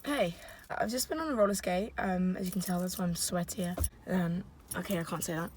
Hey, I've just been on a roller skate. As you can tell, that's why I'm sweatier than... Okay, I can't say that.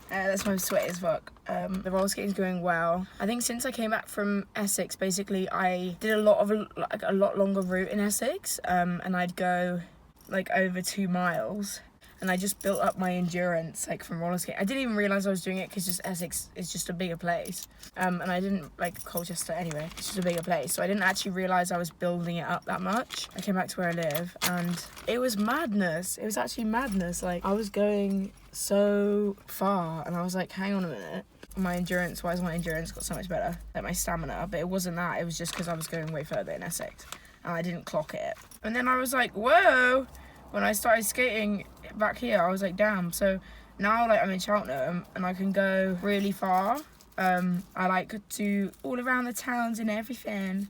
That's why I'm sweaty as fuck. The roller skating's going well. I think since I came back from Essex, basically, I did a lot longer route in Essex. And I'd go like over 2 miles. And I just built up my endurance, like, from roller skating. I didn't even realise I was doing it because just Essex is just a bigger place. And I didn't, like, Colchester anyway, it's just a bigger place. So I didn't actually realise I was building it up that much. I came back to where I live and it was madness. It was actually madness. Like, I was going so far and I was like, hang on a minute. Why has my endurance got so much better? Like, my stamina. But it wasn't that. It was just because I was going way further in Essex. And I didn't clock it. And then I was like, whoa! When I started skating back here, I was like, damn. So now, like, I'm in Cheltenham and I can go really far. I like to all around the towns and everything.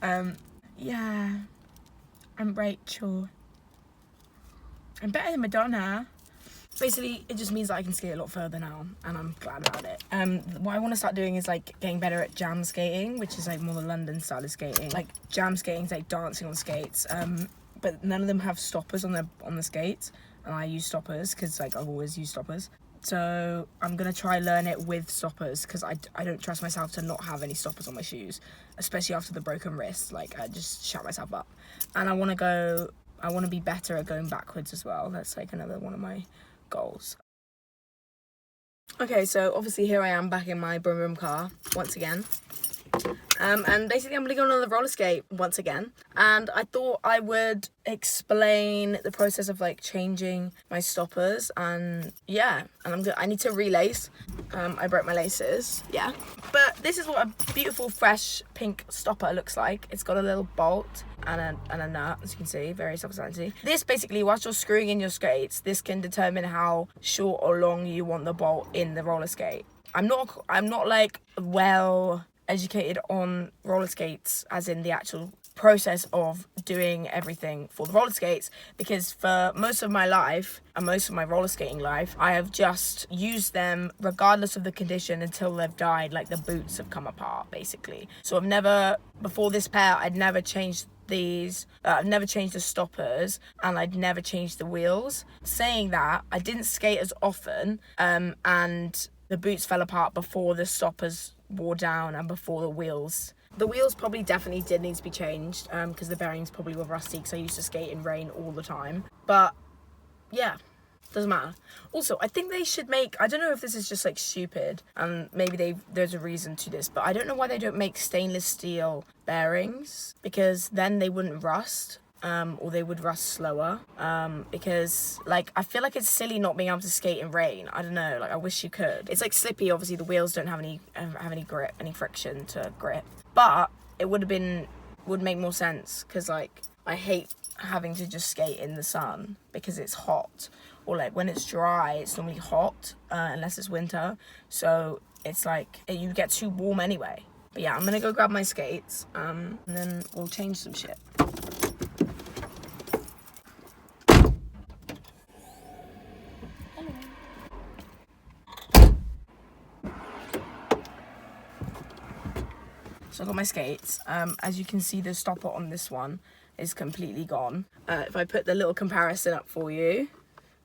Yeah, I'm Rachel. I'm better than Madonna. Basically, it just means that I can skate a lot further now, and I'm glad about it. What I want to start doing is, like, getting better at jam skating, which is, like, more the London style of skating. Like, jam skating is, like, dancing on skates. But none of them have stoppers on the skates, and I use stoppers because, like, I've always used stoppers. So I'm gonna try learn it with stoppers because I don't trust myself to not have any stoppers on my shoes, especially after the broken wrist. Like, I just shut myself up. And I want to be better at going backwards as well. That's, like, another one of my goals. Okay, so obviously here I am back in my brum brum car once again. And basically I'm gonna go on another roller skate once again. And I thought I would explain the process of, like, changing my stoppers. And yeah, and I need to relace. I broke my laces, yeah. But this is what a beautiful fresh pink stopper looks like. It's got a little bolt and a nut, as you can see, very self-explanatory. This basically, whilst you're screwing in your skates, this can determine how short or long you want the bolt in the roller skate. I'm not like well educated on roller skates, as in the actual process of doing everything for the roller skates, because for most of my life and most of my roller skating life, I have just used them regardless of the condition until they've died. Like, the boots have come apart, basically. So I've never, before this pair, I'd never changed these. I've never changed the stoppers, and I'd never changed the wheels. Saying that, I didn't skate as often, and the boots fell apart before the stoppers wore down and before the wheels. The wheels probably definitely did need to be changed, because the bearings probably were rusty because I used to skate in rain all the time. But yeah, doesn't matter. Also, I think they should make, I don't know if this is just, like, stupid, and maybe there's a reason to this, but I don't know why they don't make stainless steel bearings, because then they wouldn't rust. Or they would rust slower, because, like, I feel like it's silly not being able to skate in rain. I don't know, like, I wish you could. It's, like, slippy. Obviously the wheels don't have any grip, any friction to grip, but it would make more sense, because, like, I hate having to just skate in the sun because it's hot, or, like, when it's dry it's normally hot, unless it's winter, so it's like you get too warm anyway. But yeah, I'm gonna go grab my skates, and then we'll change some shit. So I got my skates. As you can see, the stopper on this one is completely gone. If I put the little comparison up for you,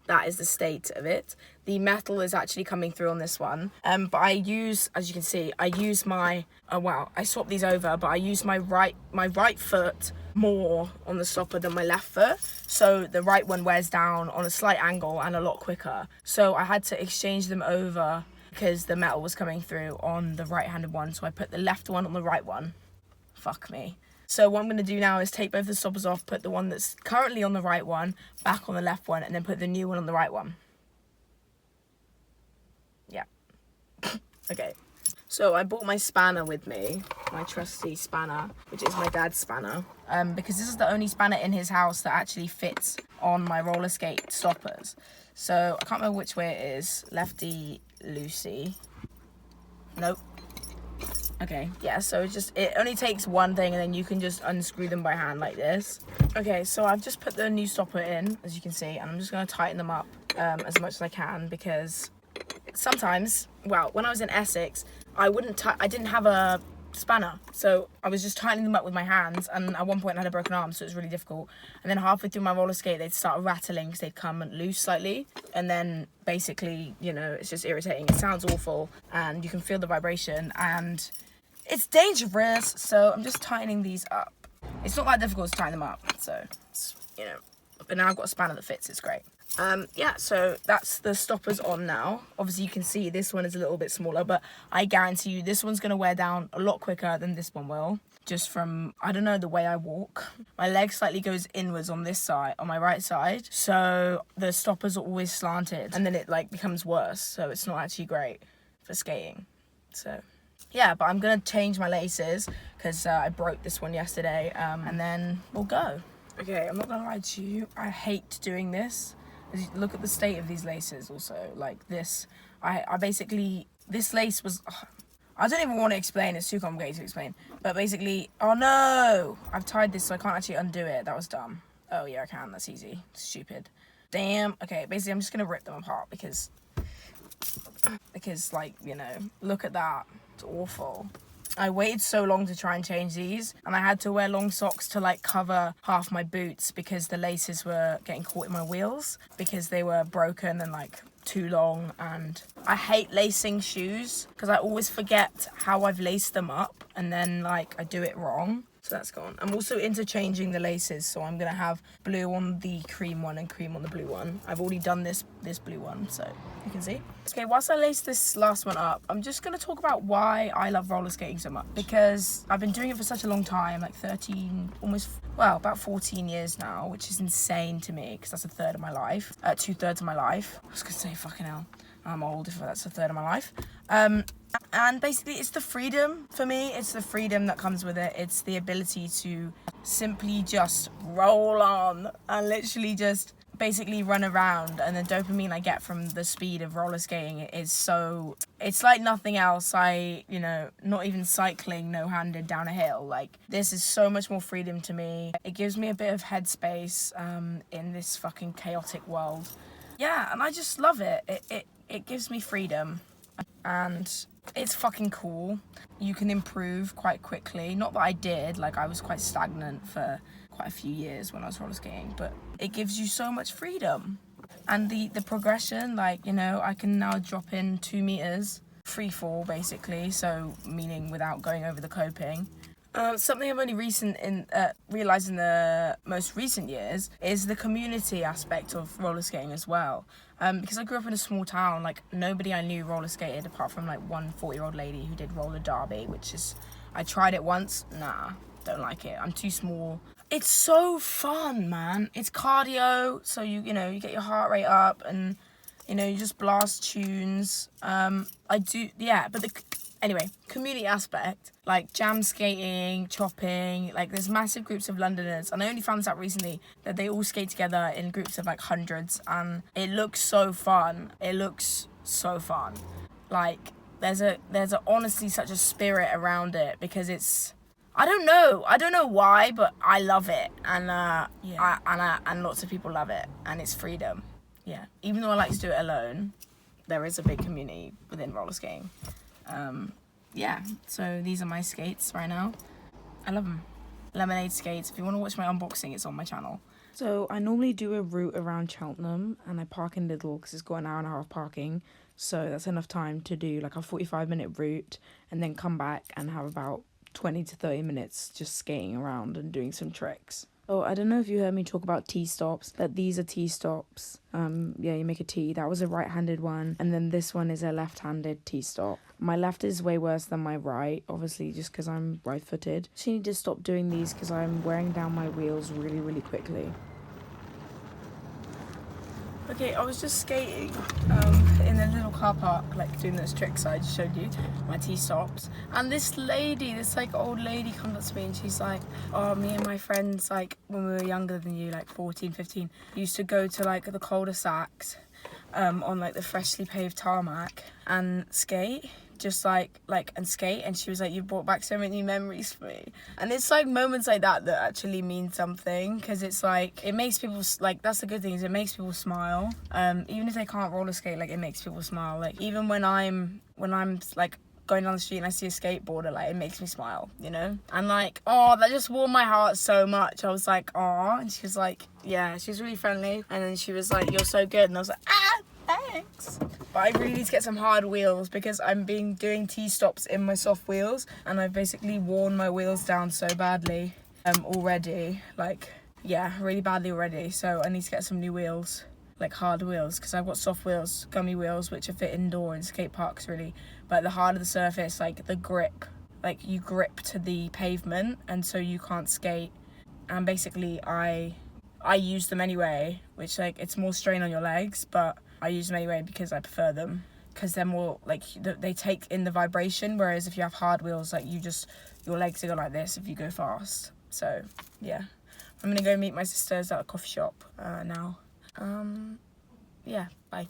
that is the state of it. The metal is actually coming through on this one. But I use, as you can see, I use my, I swapped these over, but I use my right foot more on the stopper than my left foot. So the right one wears down on a slight angle and a lot quicker. So I had to exchange them over because the metal was coming through on the right-handed one. So I put the left one on the right one. Fuck me. So what I'm going to do now is take both the stoppers off, put the one that's currently on the right one back on the left one, and then put the new one on the right one. Yeah. Okay. So I brought my spanner with me, my trusty spanner, which is my dad's spanner, because this is the only spanner in his house that actually fits on my roller skate stoppers. So I can't remember which way it is. Lefty, loosey. Nope. Okay, yeah, so it only takes one thing, and then you can just unscrew them by hand like this. Okay, so I've just put the new stopper in, as you can see, and I'm just going to tighten them up as much as I can, because sometimes, well, when I was in Essex, I didn't have a spanner. So I was just tightening them up with my hands, and at one point I had a broken arm, so it was really difficult. And then halfway through my roller skate, they'd start rattling because they'd come loose slightly. And then basically, you know, it's just irritating. It sounds awful, and you can feel the vibration, and it's dangerous. So I'm just tightening these up. It's not that difficult to tighten them up, so it's, you know. But now I've got a spanner that fits. It's great. Yeah, so that's the stoppers on now. Obviously you can see this one is a little bit smaller, but I guarantee you this one's going to wear down a lot quicker than this one will. Just from, I don't know, the way I walk. My leg slightly goes inwards on this side, on my right side. So the stoppers are always slanted, and then it like becomes worse. So it's not actually great for skating. So yeah, but I'm going to change my laces because I broke this one yesterday, and then we'll go. Okay, I'm not going to lie to you. I hate doing this. Look at the state of these laces also. Like this, I basically, this lace was, I don't even want to explain, it's too complicated to explain. But basically, oh no! I've tied this so I can't actually undo it. That was dumb. Oh yeah, I can, that's easy. Stupid. Damn. Okay, basically I'm just going to rip them apart because like, you know, look at that. It's awful. I waited so long to try and change these, and I had to wear long socks to like cover half my boots because the laces were getting caught in my wheels because they were broken and like too long. And I hate lacing shoes because I always forget how I've laced them up, and then like I do it wrong. So that's gone. I'm also interchanging the laces, so I'm gonna have blue on the cream one and cream on the blue one. I've already done this blue one, so you can see. Okay, whilst I lace this last one up, I'm just gonna talk about why I love roller skating so much. Because I've been doing it for such a long time, like 13, almost, well, about 14 years now, which is insane to me because that's a third of my life, 2/3 of my life. I was gonna say, fucking hell, I'm old if that's a third of my life. And basically it's the freedom for me. It's the freedom that comes with it. It's the ability to simply just roll on and literally just basically run around, and the dopamine I get from the speed of roller skating is so, it's like nothing else. You know, not even cycling no-handed down a hill. Like, this is so much more freedom to me. It gives me a bit of headspace in this fucking chaotic world. Yeah, and I just love it. It gives me freedom, and it's fucking cool. You can improve quite quickly. Not that I did, like I was quite stagnant for quite a few years when I was roller skating, but it gives you so much freedom. And the progression, like, you know, I can now drop in 2 meters, free fall basically, so meaning without going over the coping. Something I've only realised in the most recent years is the community aspect of roller skating as well. Because I grew up in a small town, like nobody I knew roller skated apart from like one 40-year-old lady who did roller derby, which is, I tried it once, nah, don't like it, I'm too small. It's so fun, man. It's cardio, so you know, you get your heart rate up and, you know, you just blast tunes. Anyway, community aspect, like jam skating, chopping, like there's massive groups of Londoners, and I only found this out recently, that they all skate together in groups of like hundreds, and it looks so fun. It looks so fun. Like there's honestly such a spirit around it, because it's, I don't know why, but I love it, and and lots of people love it, and it's freedom. Yeah, even though I like to do it alone, there is a big community within roller skating. Yeah, so these are my skates right now. I love them. Lemonade skates. If you want to watch my unboxing, it's on my channel. So I normally do a route around Cheltenham, and I park in Lidl because it's got an hour and a half parking. So that's enough time to do like a 45-minute route and then come back and have about 20 to 30 minutes just skating around and doing some tricks. Oh, I don't know if you heard me talk about T-stops, but these are T-stops. Yeah, you make a T. That was a right-handed one. And then this one is a left-handed T-stop. My left is way worse than my right, obviously, just because I'm right-footed. I need to stop doing these because I'm wearing down my wheels really, really quickly. Okay, I was just skating in a little car park, like doing those tricks I just showed you, my T-stops. And this lady, this like old lady comes up to me and she's like, oh, me and my friends, like when we were younger than you, like 14, 15, used to go to like the cul-de-sacs on like the freshly paved tarmac and skate. Just and skate, and she was like, you brought back so many memories for me. And it's like moments like that that actually mean something, because it's like, it makes people, like, that's the good thing, is it makes people smile. Even if they can't roller skate, like, it makes people smile. Like, even when I'm like going down the street and I see a skateboarder, like, it makes me smile, you know? And like, oh, that just warmed my heart so much. I was like, oh, and she was like, yeah, she was really friendly. And then she was like, you're so good. And I was like, ah, thanks. But I really need to get some hard wheels because I'm doing T-stops in my soft wheels, and I've basically worn my wheels down so badly already, like, yeah, really badly already. So I need to get some new wheels, like hard wheels, because I've got soft wheels, gummy wheels, which are fit indoor in skate parks really, but the harder the surface, like the grip, like you grip to the pavement and so you can't skate. And basically I use them anyway, which, like, it's more strain on your legs, but I use them anyway because I prefer them, because they're more like, they take in the vibration, whereas if you have hard wheels, like, your legs are going like this if you go fast. So yeah, I'm gonna go meet my sisters at a coffee shop now. Yeah, bye.